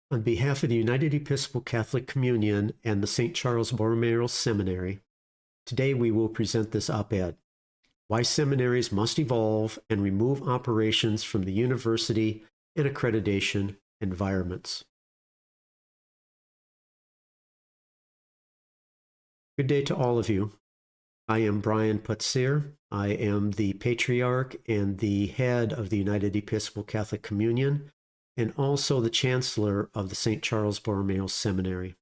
On behalf of the United Episcopal Catholic Communion and the St. Charles Borromeo Seminary, today we will present this op-ed, Why Seminaries Must Evolve and Remove Operations from the University and Accreditation Environments. Good day to all of you. I am Brian Putzier. I am the Patriarch and the head of the United Episcopal Catholic Communion, and also the Chancellor of the St. Charles Borromeo Seminary.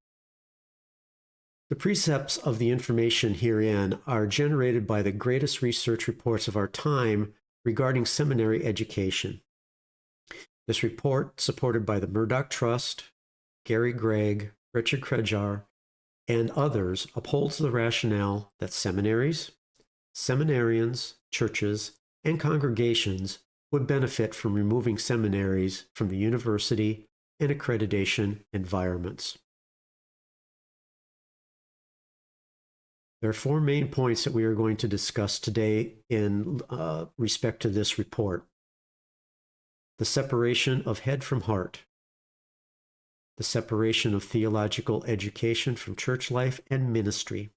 The precepts of the information herein are generated by the greatest research reports of our time regarding seminary education. This report, supported by the Murdoch Trust, Gary Gregg, Richard Krejar, and others, upholds the rationale that seminaries, seminarians, churches, and congregations would benefit from removing seminaries from the university and accreditation environments. There are four main points that we are going to discuss today in respect to this report. The separation of head from heart, the separation of theological education from church life and ministry.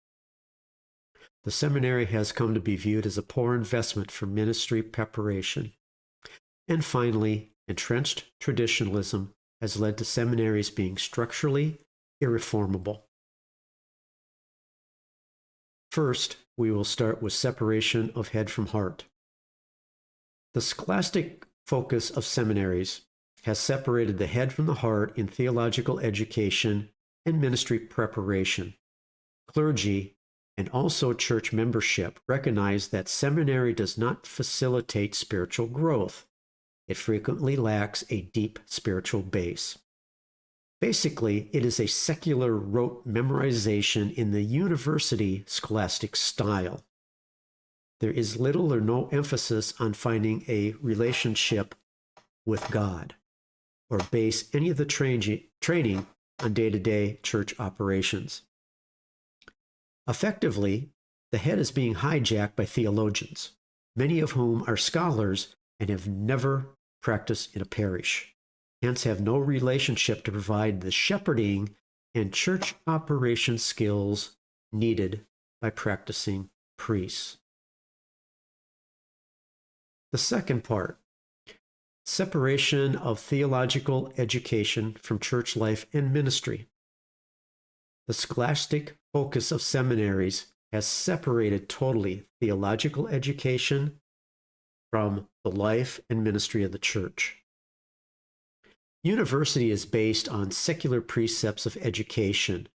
The seminary has come to be viewed as a poor investment for ministry preparation. And finally, entrenched traditionalism has led to seminaries being structurally irreformable. First, we will start with separation of head from heart. The scholastic focus of seminaries has separated the head from the heart in theological education and ministry preparation. Clergy and also church membership recognize that seminary does not facilitate spiritual growth. It frequently lacks a deep spiritual base. Basically, it is a secular rote memorization in the university scholastic style. There is little or no emphasis on finding a relationship with God, or base any of the training on day-to-day church operations. Effectively, the head is being hijacked by theologians, many of whom are scholars and have never practiced in a parish, hence have no relationship to provide the shepherding and church operation skills needed by practicing priests. The second part, separation of theological education from church life and ministry. The scholastic focus of seminaries has separated totally theological education from the life and ministry of the church. University is based on secular precepts of education,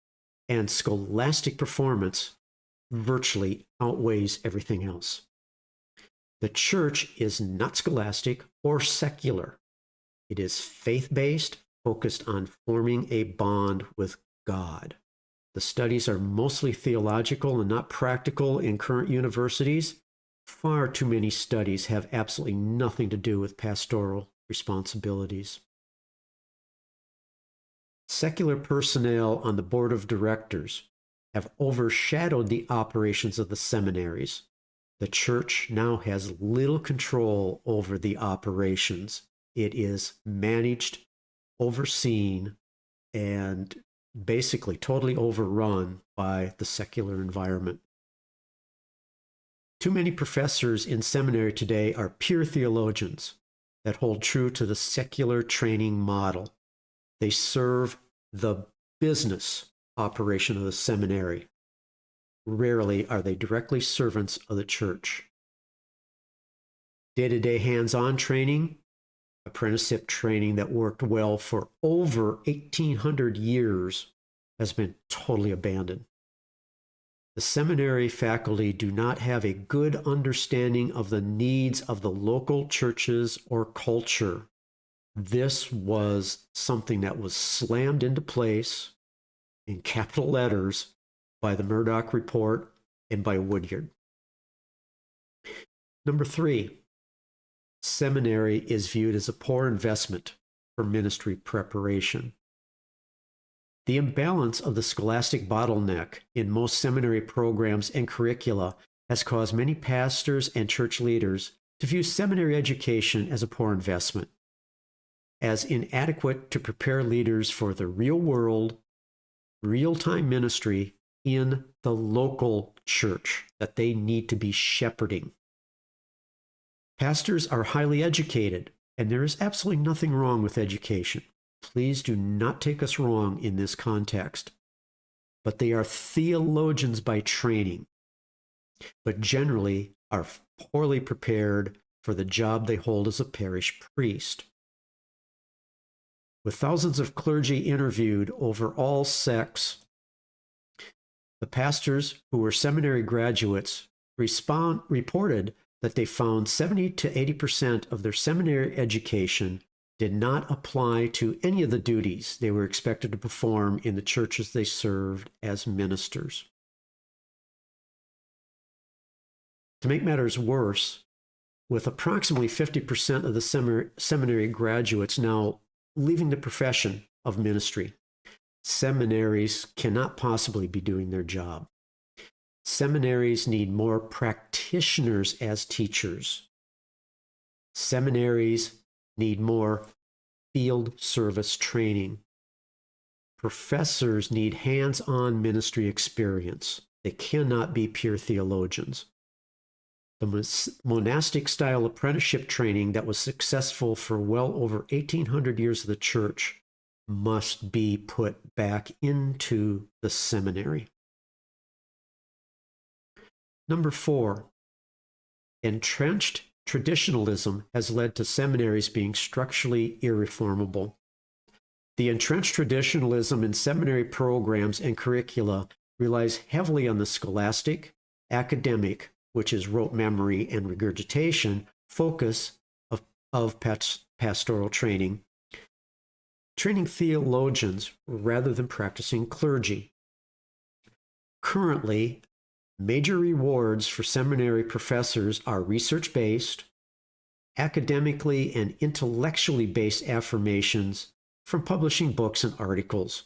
and scholastic performance virtually outweighs everything else. The church is not scholastic or secular. It is faith-based, focused on forming a bond with God. The studies are mostly theological and not practical in current universities. Far too many studies have absolutely nothing to do with pastoral responsibilities. Secular personnel on the board of directors have overshadowed the operations of the seminaries. The church now has little control over the operations. It is managed, overseen, and basically totally overrun by the secular environment. Too many professors in seminary today are pure theologians that hold true to the secular training model. They serve the business operation of the seminary. Rarely are they directly servants of the church. Day-to-day hands-on training, apprenticeship training that worked well for over 1,800 years has been totally abandoned. The seminary faculty do not have a good understanding of the needs of the local churches or culture. This was something that was slammed into place in capital letters by the Murdoch Report and by Woodyard. Number 3, seminary is viewed as a poor investment for ministry preparation. The imbalance of the scholastic bottleneck in most seminary programs and curricula has caused many pastors and church leaders to view seminary education as a poor investment. as inadequate to prepare leaders for the real world, real-time ministry in the local church that they need to be shepherding. Pastors are highly educated, and there is absolutely nothing wrong with education. Please do not take us wrong in this context. But they are theologians by training, but generally are poorly prepared for the job they hold as a parish priest. With thousands of clergy interviewed over all sects, the pastors who were seminary graduates reported that they found 70 to 80% of their seminary education did not apply to any of the duties they were expected to perform in the churches they served as ministers. To make matters worse, with approximately 50% of the seminary graduates now leaving the profession of ministry, seminaries cannot possibly be doing their job. Seminaries need more practitioners as teachers. Seminaries need more field service training. Professors need hands-on ministry experience. They cannot be pure theologians. The monastic style apprenticeship training that was successful for well over 1,800 years of the church must be put back into the seminary. Number 4, entrenched traditionalism has led to seminaries being structurally irreformable. The entrenched traditionalism in seminary programs and curricula relies heavily on the scholastic, academic, which is rote memory and regurgitation, focus of pastoral training, training theologians rather than practicing clergy. Currently, major rewards for seminary professors are research-based, academically and intellectually based affirmations from publishing books and articles.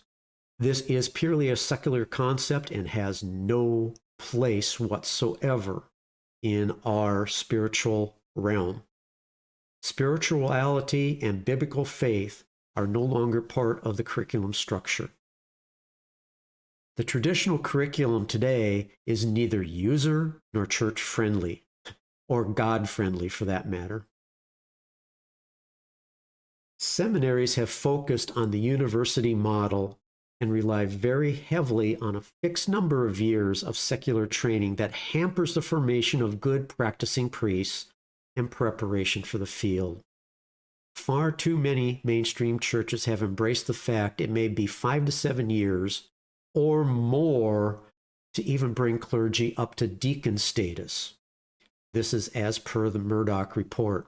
This is purely a secular concept and has no place whatsoever in our spiritual realm. Spirituality and biblical faith are no longer part of the curriculum structure. The traditional curriculum today is neither user nor church-friendly, or God-friendly for that matter. Seminaries have focused on the university model and rely very heavily on a fixed number of years of secular training that hampers the formation of good practicing priests and preparation for the field. Far too many mainstream churches have embraced the fact it may be 5 to 7 years or more to even bring clergy up to deacon status. This is as per the Murdoch report.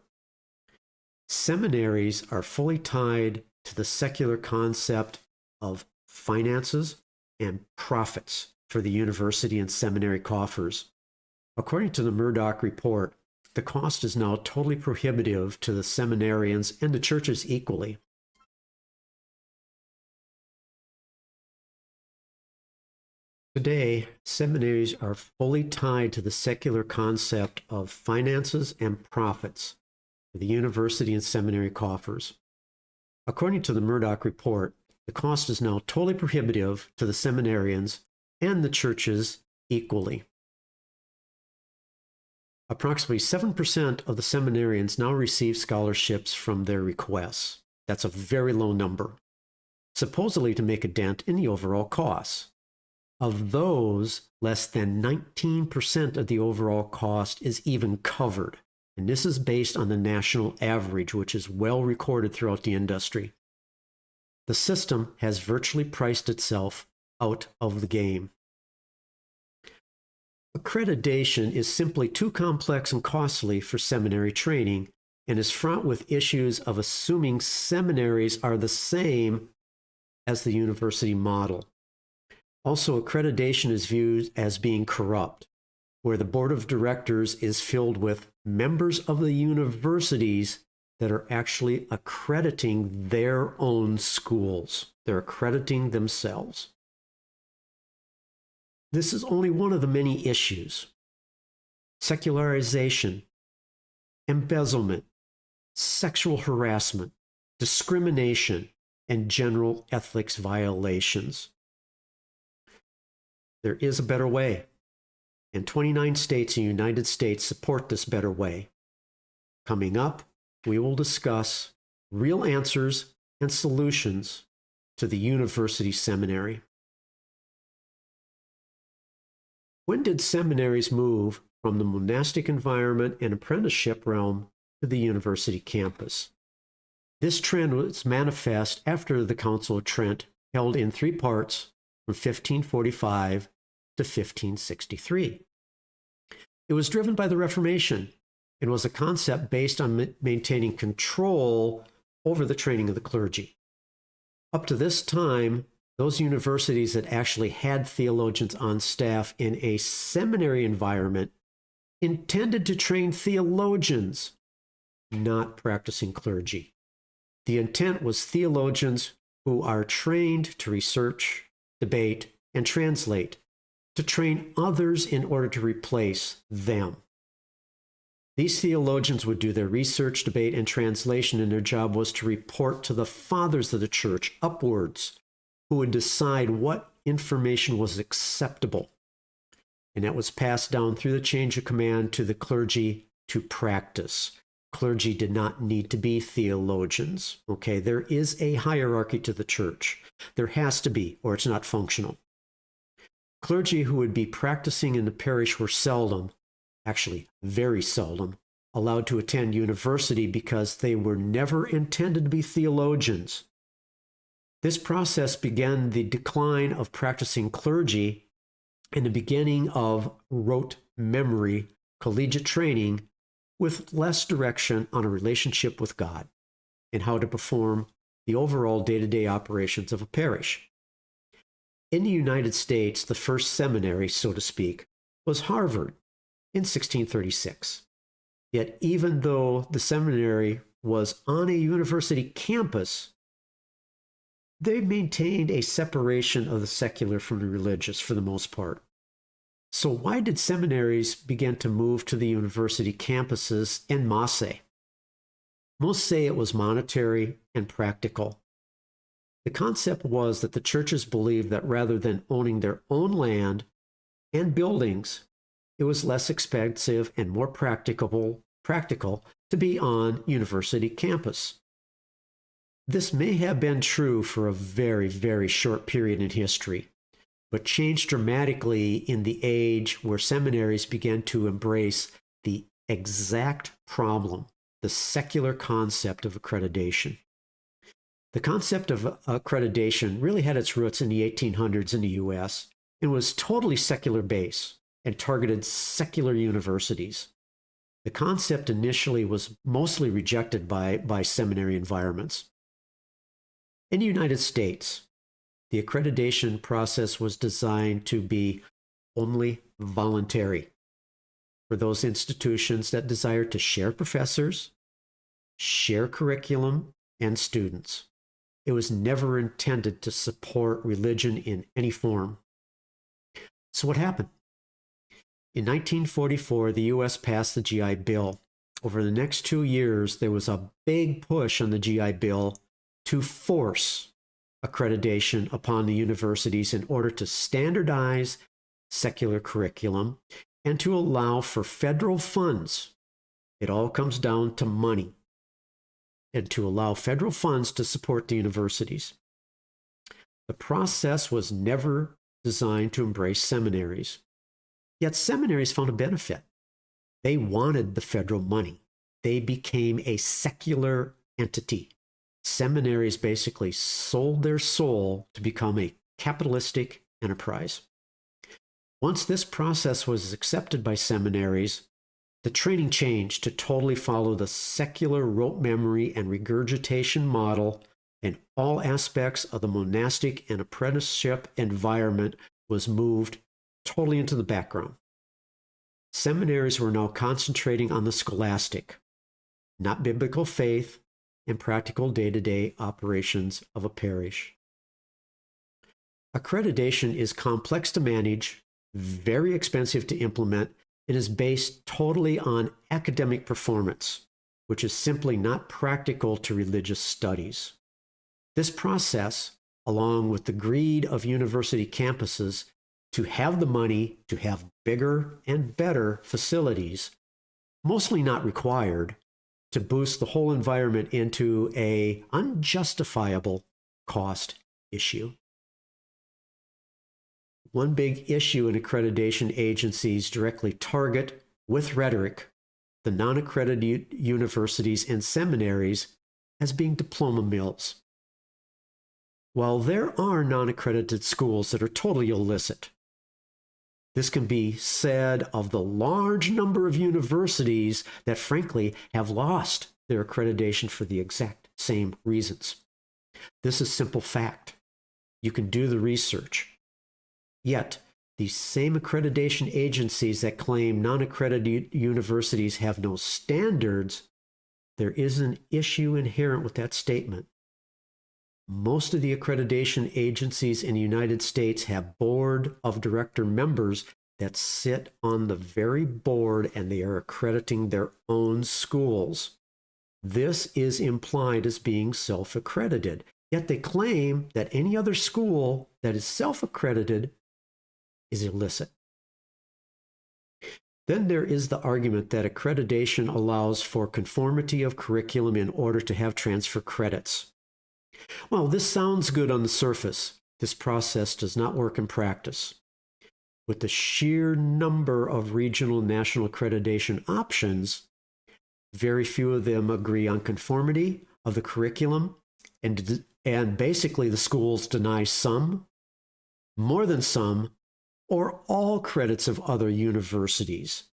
Seminaries are fully tied to the secular concept of finances and profits for the university and seminary coffers. According to the Murdoch report, the cost is now totally prohibitive to the seminarians and the churches equally. Today, seminaries are fully tied to the secular concept of finances and profits for the university and seminary coffers. According to the Murdoch report, the cost is now totally prohibitive to the seminarians and the churches equally. Approximately 7% of the seminarians now receive scholarships from their requests. That's a very low number, supposedly to make a dent in the overall costs. Of those, less than 19% of the overall cost is even covered. And this is based on the national average, which is well recorded throughout the industry. The system has virtually priced itself out of the game. Accreditation is simply too complex and costly for seminary training and is fraught with issues of assuming seminaries are the same as the university model. Also, accreditation is viewed as being corrupt, where the board of directors is filled with members of the universities that are actually accrediting their own schools. They're accrediting themselves. This is only one of the many issues. Secularization, embezzlement, sexual harassment, discrimination, and general ethics violations. There is a better way, and 29 states in the United States support this better way. Coming up, we will discuss real answers and solutions to the university seminary. When did seminaries move from the monastic environment and apprenticeship realm to the university campus? This trend was manifest after the Council of Trent, held in 3 parts from 1545 to 1563. It was driven by the Reformation and was a concept based on maintaining control over the training of the clergy. Up to this time, those universities that actually had theologians on staff in a seminary environment intended to train theologians, not practicing clergy. The intent was theologians who are trained to research, debate, and translate, to train others in order to replace them. These theologians would do their research, debate, and translation, and their job was to report to the fathers of the church upwards, who would decide what information was acceptable. And that was passed down through the change of command to the clergy to practice. Clergy did not need to be theologians. Okay, there is a hierarchy to the church. There has to be, or it's not functional. Clergy who would be practicing in the parish were seldom, actually very seldom, allowed to attend university because they were never intended to be theologians. This process began the decline of practicing clergy and the beginning of rote memory collegiate training with less direction on a relationship with God and how to perform the overall day-to-day operations of a parish. In the United States, the first seminary, so to speak, was Harvard in 1636. Yet even though the seminary was on a university campus, they maintained a separation of the secular from the religious for the most part. So why did seminaries begin to move to the university campuses en masse? Most say it was monetary and practical. The concept was that the churches believed that rather than owning their own land and buildings, it was less expensive and more practical to be on university campus. This may have been true for a very, very short period in history, but changed dramatically in the age where seminaries began to embrace the exact problem, the secular concept of accreditation. The concept of accreditation really had its roots in the 1800s in the US and was totally secular based and targeted secular universities. The concept initially was mostly rejected by seminary environments. In the United States, the accreditation process was designed to be only voluntary for those institutions that desire to share professors, share curriculum, and students. It was never intended to support religion in any form. So what happened? In 1944, the U.S. passed the GI Bill. Over the next 2 years, there was a big push on the GI Bill to force accreditation upon the universities in order to standardize secular curriculum and to allow for federal funds. It all comes down to money. And to allow federal funds to support the universities. The process was never designed to embrace seminaries. Yet seminaries found a benefit. They wanted the federal money. They became a secular entity. Seminaries basically sold their soul to become a capitalistic enterprise. Once this process was accepted by seminaries, the training changed to totally follow the secular rote memory and regurgitation model, and all aspects of the monastic and apprenticeship environment was moved totally into the background. Seminaries were now concentrating on the scholastic, not biblical faith and practical day-to-day operations of a parish. Accreditation is complex to manage, very expensive to implement, and is based totally on academic performance. which is simply not practical to religious studies. This process, along with the greed of university campuses to have the money to have bigger and better facilities, mostly not required, to boost the whole environment into an unjustifiable cost issue. One big issue in accreditation agencies directly target, with rhetoric, the non-accredited universities and seminaries as being diploma mills. While there are non-accredited schools that are totally illicit, this can be said of the large number of universities that frankly have lost their accreditation for the exact same reasons. This is simple fact. You can do the research. Yet, these same accreditation agencies that claim non-accredited universities have no standards, there is an issue inherent with that statement. Most of the accreditation agencies in the United States have board of director members that sit on the very board and they are accrediting their own schools. This is implied as being self-accredited, yet they claim that any other school that is self-accredited is illicit. Then there is the argument that accreditation allows for conformity of curriculum in order to have transfer credits. Well, this sounds good on the surface. This process does not work in practice. With the sheer number of regional and national accreditation options, very few of them agree on conformity of the curriculum, and basically the schools deny some, more than some, or all credits of other universities.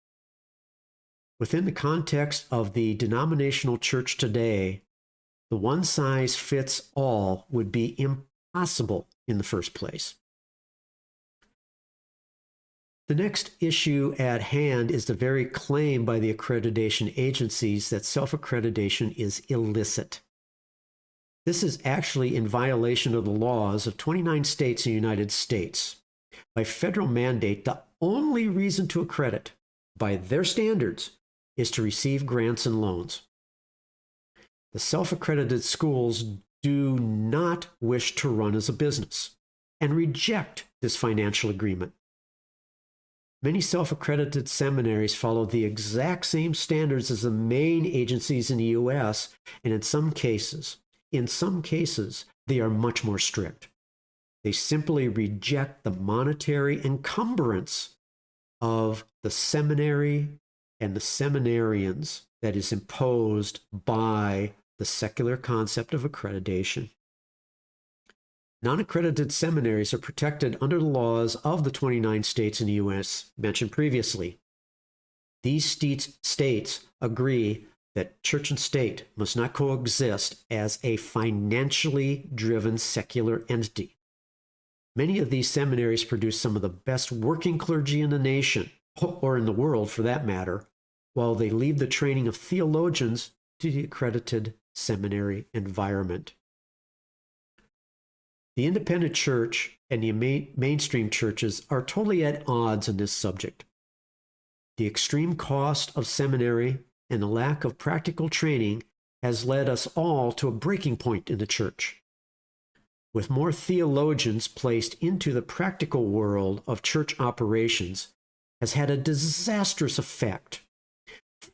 Within the context of the denominational church today, the one-size-fits-all would be impossible in the first place. The next issue at hand is the very claim by the accreditation agencies that self-accreditation is illicit. This is actually in violation of the laws of 29 states in the United States. By federal mandate, the only reason to accredit, by their standards, is to receive grants and loans. The self-accredited schools do not wish to run as a business and reject this financial agreement. Many self-accredited seminaries follow the exact same standards as the main agencies in the U.S., and in some cases, they are much more strict. They simply reject the monetary encumbrance of the seminary and the seminarians that is imposed by the secular concept of accreditation. Non-accredited seminaries are protected under the laws of the 29 states in the U.S. mentioned previously. These states agree that church and state must not coexist as a financially driven secular entity. Many of these seminaries produce some of the best working clergy in the nation, or in the world for that matter, while they leave the training of theologians to the accredited seminary environment. The independent church and the mainstream churches are totally at odds on this subject. The extreme cost of seminary and the lack of practical training has led us all to a breaking point in the church. With more theologians placed into the practical world of church operations has had a disastrous effect.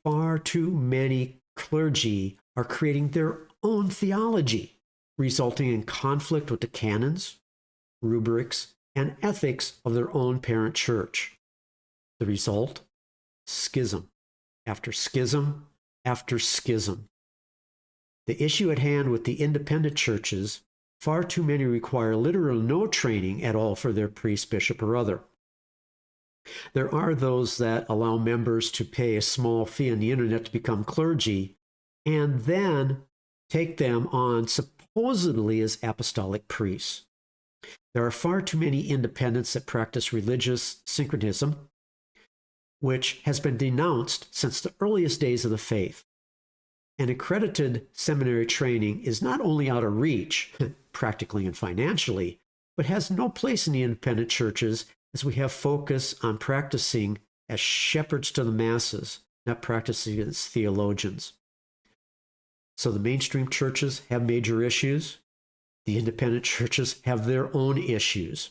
Far too many clergy are creating their own theology, resulting in conflict with the canons, rubrics, and ethics of their own parent church. The result? Schism after schism after schism. The issue at hand with the independent churches, far too many require little or no training at all for their priest, bishop, or other. There are those that allow members to pay a small fee on the internet to become clergy and then take them on supposedly as apostolic priests. There are far too many independents that practice religious syncretism, which has been denounced since the earliest days of the faith. An accredited seminary training is not only out of reach, practically and financially, but has no place in the independent churches as we have focus on practicing as shepherds to the masses, not practicing as theologians. So the mainstream churches have major issues. The independent churches have their own issues.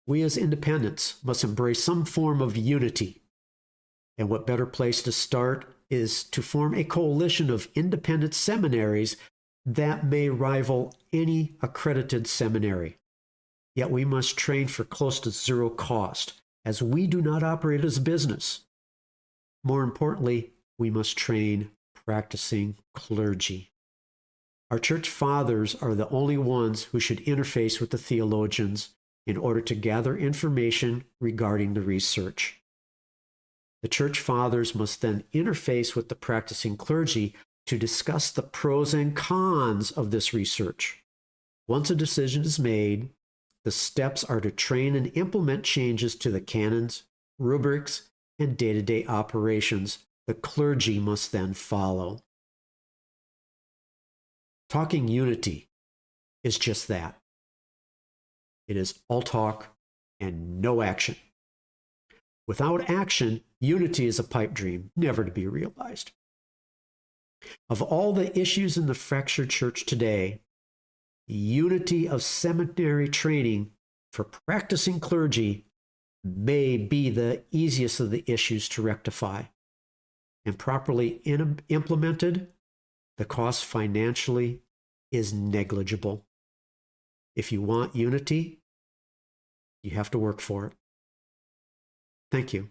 We as independents must embrace some form of unity. And what better place to start is to form a coalition of independent seminaries that may rival any accredited seminary. Yet we must train for close to zero cost, as we do not operate as a business. More importantly, we must train practicing clergy. Our church fathers are the only ones who should interface with the theologians in order to gather information regarding the research. The church fathers must then interface with the practicing clergy to discuss the pros and cons of this research. Once a decision is made, the steps are to train and implement changes to the canons, rubrics, and day-to-day operations the clergy must then follow. Talking unity is just that. It is all talk and no action. Without action, unity is a pipe dream, never to be realized. Of all the issues in the fractured church today, the unity of seminary training for practicing clergy may be the easiest of the issues to rectify. And properly implemented, the cost financially is negligible. If you want unity, you have to work for it. Thank you.